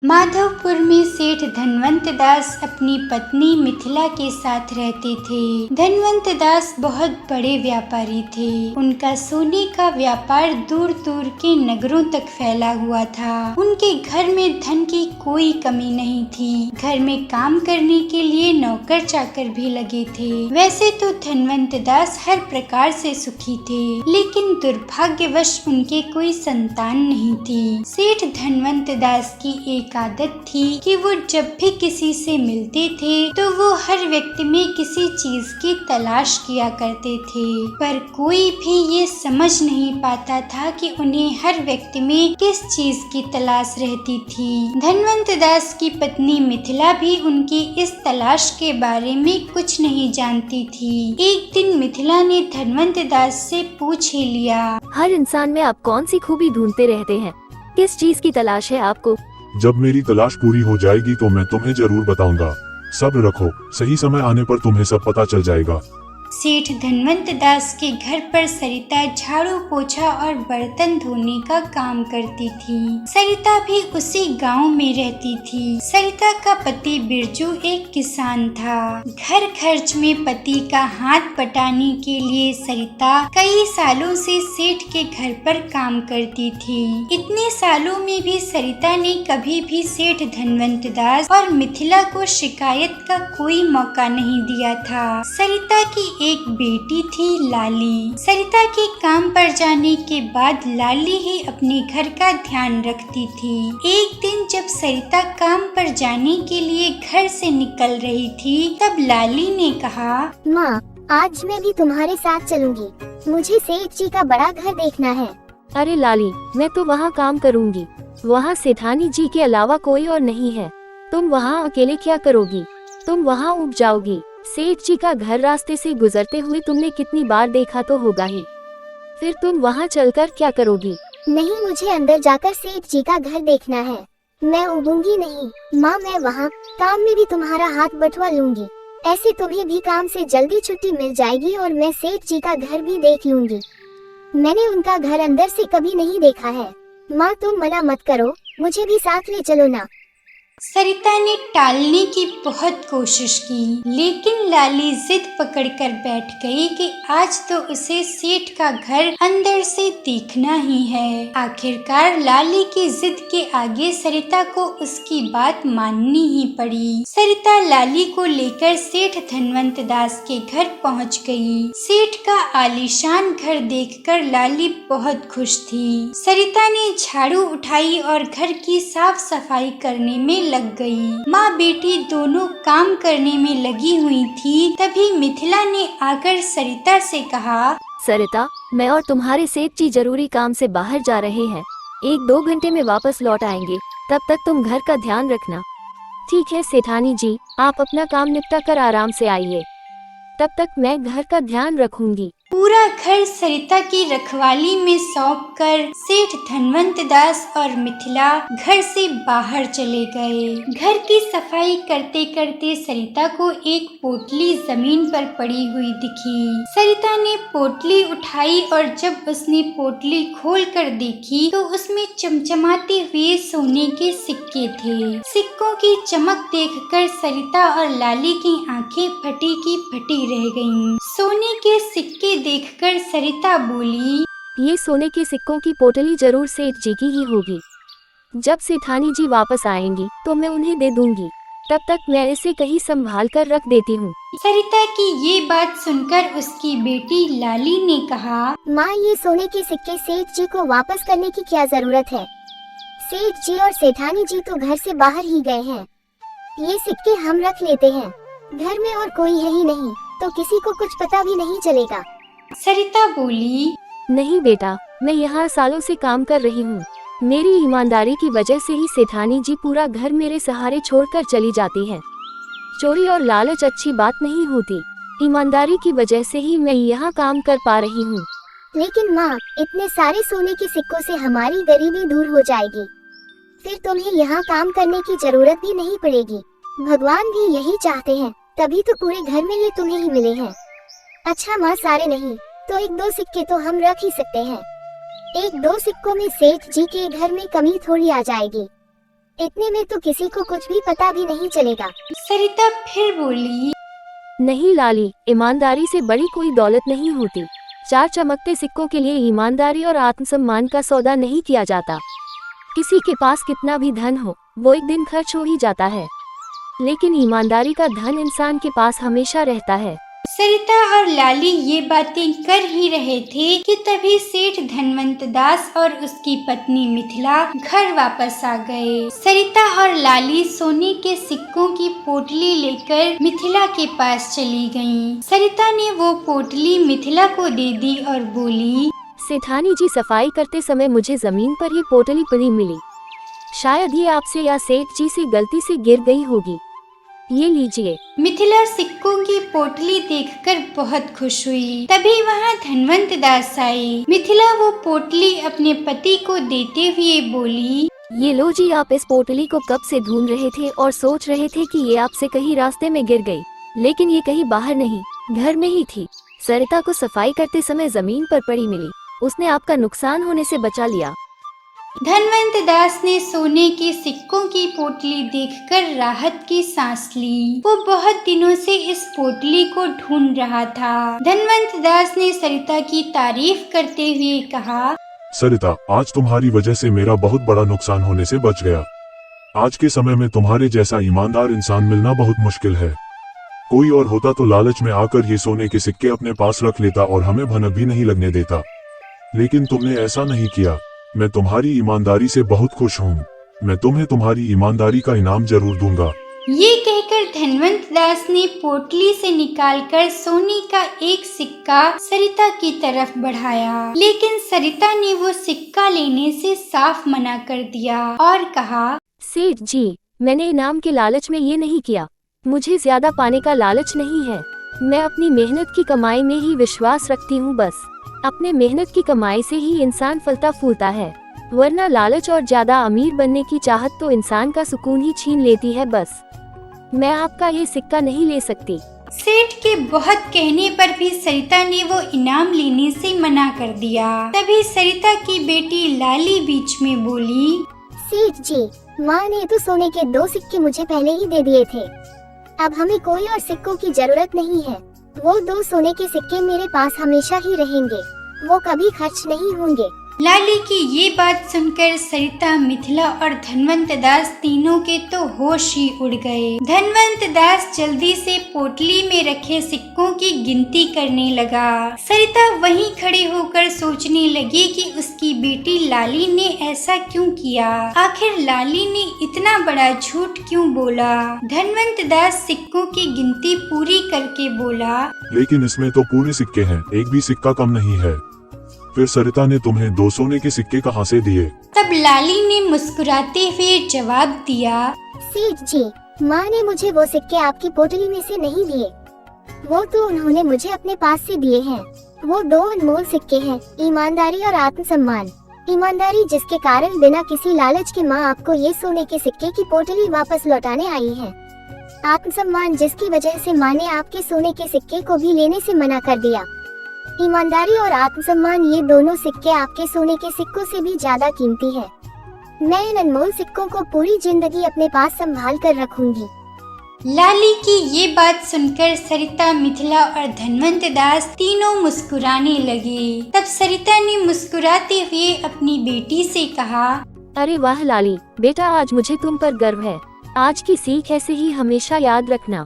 माधवपुर में सेठ धनवंत दास अपनी पत्नी मिथिला के साथ रहते थे। धनवंत दास बहुत बड़े व्यापारी थे। उनका सोने का व्यापार दूर दूर के नगरों तक फैला हुआ था। उनके घर में धन की कोई कमी नहीं थी। घर में काम करने के लिए नौकर चाकर भी लगे थे। वैसे तो धनवंत दास हर प्रकार से सुखी थे, लेकिन दुर्भाग्यवश उनके कोई संतान नहीं थी। सेठ धनवंत दास की एक आदत थी कि वो जब भी किसी से मिलते थे तो वो हर व्यक्ति में किसी चीज की तलाश किया करते थे, पर कोई भी ये समझ नहीं पाता था कि उन्हें हर व्यक्ति में किस चीज की तलाश रहती थी। धनवंत दास की पत्नी मिथिला भी उनकी इस तलाश के बारे में कुछ नहीं जानती थी। एक दिन मिथिला ने धनवंत दास से पूछ ही लिया, हर इंसान में आप कौन सी खूबी ढूंढते रहते हैं? किस चीज की तलाश है आपको? जब मेरी तलाश पूरी हो जाएगी तो मैं तुम्हें जरूर बताऊंगा। सब्र रखो, सही समय आने पर तुम्हें सब पता चल जाएगा। सेठ धनवंत दास के घर पर सरिता झाड़ू पोछा और बर्तन धोने का काम करती थी। सरिता भी उसी गांव में रहती थी। सरिता का पति बिरजू एक किसान था। घर खर्च में पति का हाथ बटाने के लिए सरिता कई सालों से सेठ के घर पर काम करती थी। इतने सालों में भी सरिता ने कभी भी सेठ धनवंत दास और मिथिला को शिकायत का कोई मौका नहीं दिया था। सरिता की एक बेटी थी लाली। सरिता के काम पर जाने के बाद लाली ही अपने घर का ध्यान रखती थी। एक दिन जब सरिता काम पर जाने के लिए घर से निकल रही थी, तब लाली ने कहा, माँ, आज मैं भी तुम्हारे साथ चलूंगी। मुझे सेठ जी का बड़ा घर देखना है। अरे लाली, मैं तो वहाँ काम करूँगी। वहाँ सेठानी जी के अलावा कोई और नहीं है। तुम वहाँ अकेले क्या करोगी? तुम वहाँ उब जाओगी। सेठ जी का घर रास्ते से गुजरते हुए तुमने कितनी बार देखा तो होगा ही। फिर तुम वहाँ चलकर क्या करोगी? नहीं, मुझे अंदर जाकर सेठ जी का घर देखना है। मैं उबूंगी नहीं। माँ, मैं वहाँ काम में भी तुम्हारा हाथ बटवा लूंगी। ऐसे तुम्हें भी काम से जल्दी छुट्टी मिल जाएगी और मैं सेठ जी का घर भी देख लूंगी। मैंने उनका घर अंदर से कभी नहीं देखा है। माँ, तुम मना मत करो, मुझे भी साथ ले चलो ना। सरिता ने टालने की बहुत कोशिश की, लेकिन लाली जिद पकड़कर बैठ गई कि आज तो उसे सेठ का घर अंदर से देखना ही है। आखिरकार लाली की जिद के आगे सरिता को उसकी बात माननी ही पड़ी। सरिता लाली को लेकर सेठ धनवंत दास के घर पहुंच गई। सेठ का आलीशान घर देखकर लाली बहुत खुश थी। सरिता ने झाड़ू उठाई और घर की साफ सफाई करने में लग गई। माँ बेटी दोनों काम करने में लगी हुई थी। तभी मिथिला ने आकर सरिता से कहा, सरिता, मैं और तुम्हारे सेठ जी जरूरी काम से बाहर जा रहे हैं। 1-2 घंटे में वापस लौट आएंगे। तब तक तुम घर का ध्यान रखना। ठीक है सेठानी जी, आप अपना काम निपटा कर आराम से आइए। तब तक मैं घर का ध्यान रखूंगी। पूरा घर सरिता की रखवाली में सौंपकर सेठ धनवंत दास और मिथिला घर से बाहर चले गए। घर की सफाई करते करते सरिता को एक पोटली जमीन पर पड़ी हुई दिखी। सरिता ने पोटली उठाई और जब उसने पोटली खोल कर देखी तो उसमें चमचमाते हुए सोने के सिक्के थे। सिक्कों की चमक देखकर सरिता और लाली की आंखें फटी की फटी रह गईं। सोने के सिक्के देखकर सरिता बोली, ये सोने के सिक्कों की पोटली जरूर सेठ जी की ही होगी। जब सेठानी जी वापस आएंगी तो मैं उन्हें दे दूंगी। तब तक मैं इसे कहीं संभाल कर रख देती हूँ। सरिता की ये बात सुनकर उसकी बेटी लाली ने कहा, माँ, ये सोने के सिक्के सेठ जी को वापस करने की क्या जरूरत है? सेठ जी और सेठानी जी तो घर से बाहर ही गए हैं। ये सिक्के हम रख लेते हैं। घर में और कोई है ही नहीं, तो किसी को कुछ पता भी नहीं चलेगा। सरिता बोली, नहीं बेटा, मैं यहाँ सालों से काम कर रही हूँ। मेरी ईमानदारी की वजह से ही सेठानी जी पूरा घर मेरे सहारे छोड़कर चली जाती है। चोरी और लालच अच्छी बात नहीं होती। ईमानदारी की वजह से ही मैं यहाँ काम कर पा रही हूँ। लेकिन माँ, इतने सारे सोने के सिक्कों से हमारी गरीबी दूर हो जाएगी। फिर तुम्हें यहाँ काम करने की जरूरत भी नहीं पड़ेगी। भगवान भी यही चाहते हैं, तभी तो पूरे घर में ये तुम्हें ही मिले हैं। अच्छा माँ, सारे नहीं तो 1-2 सिक्के तो हम रख ही सकते हैं। 1-2 सिक्कों में सेठ जी के घर में कमी थोड़ी आ जाएगी। इतने में तो किसी को कुछ भी पता भी नहीं चलेगा। सरिता फिर बोली, नहीं लाली, ईमानदारी से बड़ी कोई दौलत नहीं होती। 4 चमकते सिक्कों के लिए ईमानदारी और आत्मसम्मान का सौदा नहीं किया जाता। किसी के पास कितना भी धन हो, वो एक दिन खर्च हो ही जाता है, लेकिन ईमानदारी का धन इंसान के पास हमेशा रहता है। सरिता और लाली ये बातें कर ही रहे थे कि तभी सेठ धनवंत दास और उसकी पत्नी मिथिला घर वापस आ गए। सरिता और लाली सोने के सिक्कों की पोटली लेकर मिथिला के पास चली गईं। सरिता ने वो पोटली मिथिला को दे दी और बोली, सेठानी जी, सफाई करते समय मुझे जमीन पर ये पोटली पड़ी मिली। शायद ये आपसे या सेठ जी से गलती से गिर गई होगी। ये लीजिए। मिथिला सिक्कों की पोटली देखकर बहुत खुश हुई। तभी वहाँ धनवंत दास आई। मिथिला वो पोटली अपने पति को देते हुए बोली, ये लो जी, आप इस पोटली को कब से ढूंढ रहे थे और सोच रहे थे कि ये आपसे कहीं रास्ते में गिर गई, लेकिन ये कहीं बाहर नहीं, घर में ही थी। सरिता को सफाई करते समय जमीन पर पड़ी मिली, उसने आपका नुकसान होने से बचा लिया। धनवंत दास ने सोने के सिक्कों की पोटली देखकर राहत की सांस ली। वो बहुत दिनों से इस पोटली को ढूंढ रहा था। धनवंत दास ने सरिता की तारीफ करते हुए कहा, सरिता, आज तुम्हारी वजह से मेरा बहुत बड़ा नुकसान होने से बच गया। आज के समय में तुम्हारे जैसा ईमानदार इंसान मिलना बहुत मुश्किल है। कोई और होता तो लालच में आकर ये सोने के सिक्के अपने पास रख लेता और हमें भनक भी नहीं लगने देता, लेकिन तुमने ऐसा नहीं किया। मैं तुम्हारी ईमानदारी से बहुत खुश हूँ। मैं तुम्हें तुम्हारी ईमानदारी का इनाम जरूर दूंगा। ये कहकर धनवंत दास ने पोटली से निकालकर सोने का एक सिक्का सरिता की तरफ बढ़ाया, लेकिन सरिता ने वो सिक्का लेने से साफ मना कर दिया और कहा, सेठ जी, मैंने इनाम के लालच में ये नहीं किया। मुझे ज्यादा पाने का लालच नहीं है। मैं अपनी मेहनत की कमाई में ही विश्वास रखती हूँ। बस अपने मेहनत की कमाई से ही इंसान फलता फूलता है, वरना लालच और ज्यादा अमीर बनने की चाहत तो इंसान का सुकून ही छीन लेती है। बस मैं आपका ये सिक्का नहीं ले सकती। सेठ के बहुत कहने पर भी सरिता ने वो इनाम लेने से मना कर दिया। तभी सरिता की बेटी लाली बीच में बोली, सेठ जी, माँ ने तो सोने के 2 सिक्के मुझे पहले ही दे दिए थे। अब हमें कोई और सिक्कों की जरूरत नहीं है। वो 2 सोने के सिक्के मेरे पास हमेशा ही रहेंगे, वो कभी खर्च नहीं होंगे। लाली की ये बात सुनकर सरिता, मिथिला और धनवंत दास तीनों के तो होश ही उड़ गए। धनवंत दास जल्दी से पोटली में रखे सिक्कों की गिनती करने लगा। सरिता वहीं खड़े होकर सोचने लगी कि उसकी बेटी लाली ने ऐसा क्यों किया। आखिर लाली ने इतना बड़ा झूठ क्यों बोला। धनवंत दास सिक्कों की गिनती पूरी करके बोला, लेकिन इसमें तो पूरे सिक्के हैं, एक भी सिक्का कम नहीं है। फिर सरिता ने तुम्हें 2 सोने के सिक्के कहाँ से दिए? तब लाली ने मुस्कुराते हुए जवाब दिया, सेठ जी, माँ ने मुझे वो सिक्के आपकी पोटली में से नहीं दिए, वो तो उन्होंने मुझे अपने पास से दिए हैं। वो 2 अनमोल सिक्के हैं, ईमानदारी और आत्मसम्मान। ईमानदारी जिसके कारण बिना किसी लालच के माँ आपको ये सोने के सिक्के की पोटली वापस लौटाने आई है। आत्मसम्मान जिसकी वजह से माँ ने आपके सोने के सिक्के को भी लेने से मना कर दिया। ईमानदारी और आत्मसम्मान, ये दोनों सिक्के आपके सोने के सिक्कों से भी ज्यादा कीमती है। मैं इन अनमोल सिक्कों को पूरी जिंदगी अपने पास संभाल कर रखूंगी। लाली की ये बात सुनकर सरिता, मिथिला और धनवंत दास तीनों मुस्कुराने लगे। तब सरिता ने मुस्कुराते हुए अपनी बेटी से कहा, अरे वाह लाली, बेटा, आज मुझे तुम पर गर्व है। आज की सीख ऐसे ही हमेशा याद रखना।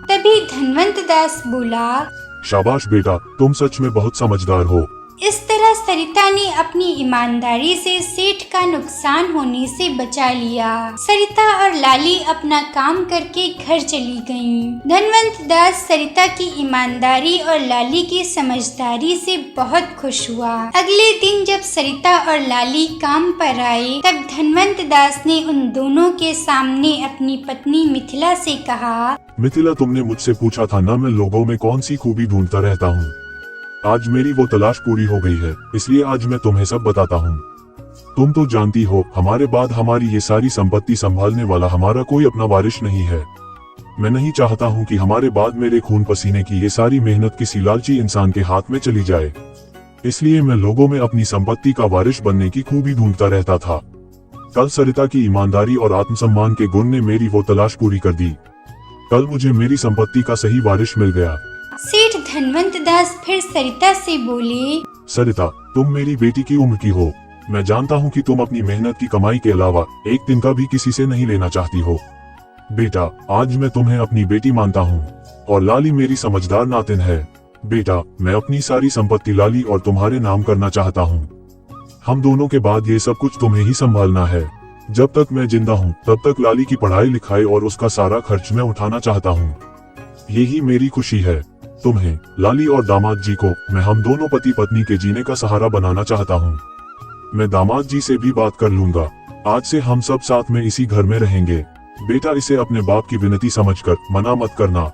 तभी धनवंत दास बोला, शाबाश बेटा, तुम सच में बहुत समझदार हो। इस तरह सरिता ने अपनी ईमानदारी से सेठ का नुकसान होने से बचा लिया। सरिता और लाली अपना काम करके घर चली गईं। धनवंत दास सरिता की ईमानदारी और लाली की समझदारी से बहुत खुश हुआ। अगले दिन जब सरिता और लाली काम पर आए, तब धनवंत दास ने उन दोनों के सामने अपनी पत्नी मिथिला से कहा, मिथिला, तुमने मुझसे पूछा था ना मैं लोगों में कौन सी खूबी ढूंढता रहता हूँ। आज मेरी वो तलाश पूरी हो गई है, इसलिए आज मैं तुम्हें सब बताता हूँ। तुम तो जानती हो, हमारे बाद हमारी ये सारी संपत्ति संभालने वाला हमारा कोई अपना वारिस नहीं है। मैं नहीं चाहता हूँ कि हमारे बाद मेरे खून पसीने की ये सारी मेहनत किसी लालची इंसान के हाथ में चली जाए। इसलिए मैं लोगों में अपनी संपत्ति का वारिस बनने की खूबी ढूंढता रहता था। कल सरिता की ईमानदारी और आत्मसम्मान के गुण ने मेरी वो तलाश पूरी कर दी। कल मुझे मेरी संपत्ति का सही वारिस मिल गया। सेठ धनवंत दास फिर सरिता से बोले, सरिता, तुम मेरी बेटी की उम्र की हो। मैं जानता हूँ कि तुम अपनी मेहनत की कमाई के अलावा एक दिन का भी किसी से नहीं लेना चाहती हो। बेटा, आज मैं तुम्हें अपनी बेटी मानता हूँ और लाली मेरी समझदार नातिन है। बेटा, मैं अपनी सारी संपत्ति लाली और तुम्हारे नाम करना चाहता हूँ। हम दोनों के बाद ये सब कुछ तुम्हें ही संभालना है। जब तक मैं जिंदा हूँ तब तक लाली की पढ़ाई लिखाई और उसका सारा खर्च मैं उठाना चाहता हूँ। यही मेरी खुशी है। तुम्हें, लाली और दामाद जी को मैं हम दोनों पति पत्नी के जीने का सहारा बनाना चाहता हूँ। मैं दामाद जी से भी बात कर लूंगा। आज से हम सब साथ में इसी घर में रहेंगे। बेटा, इसे अपने बाप की विनती समझकर मना मत करना।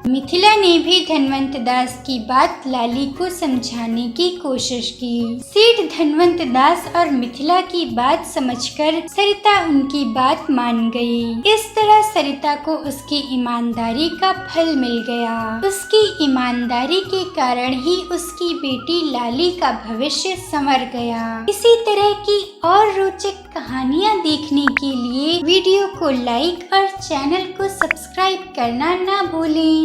मिथिला ने भी धनवंत दास की बात लाली को समझाने की कोशिश की। सेठ धनवंत दास और मिथिला की बात समझकर सरिता उनकी बात मान गई। इस तरह सरिता को उसकी ईमानदारी का फल मिल गया। उसकी ईमानदारी के कारण ही उसकी बेटी लाली का भविष्य संवर गया। इसी तरह की और रोचक कहानियाँ देखने के लिए वीडियो को लाइक और चैनल को सब्सक्राइब करना ना भूलें।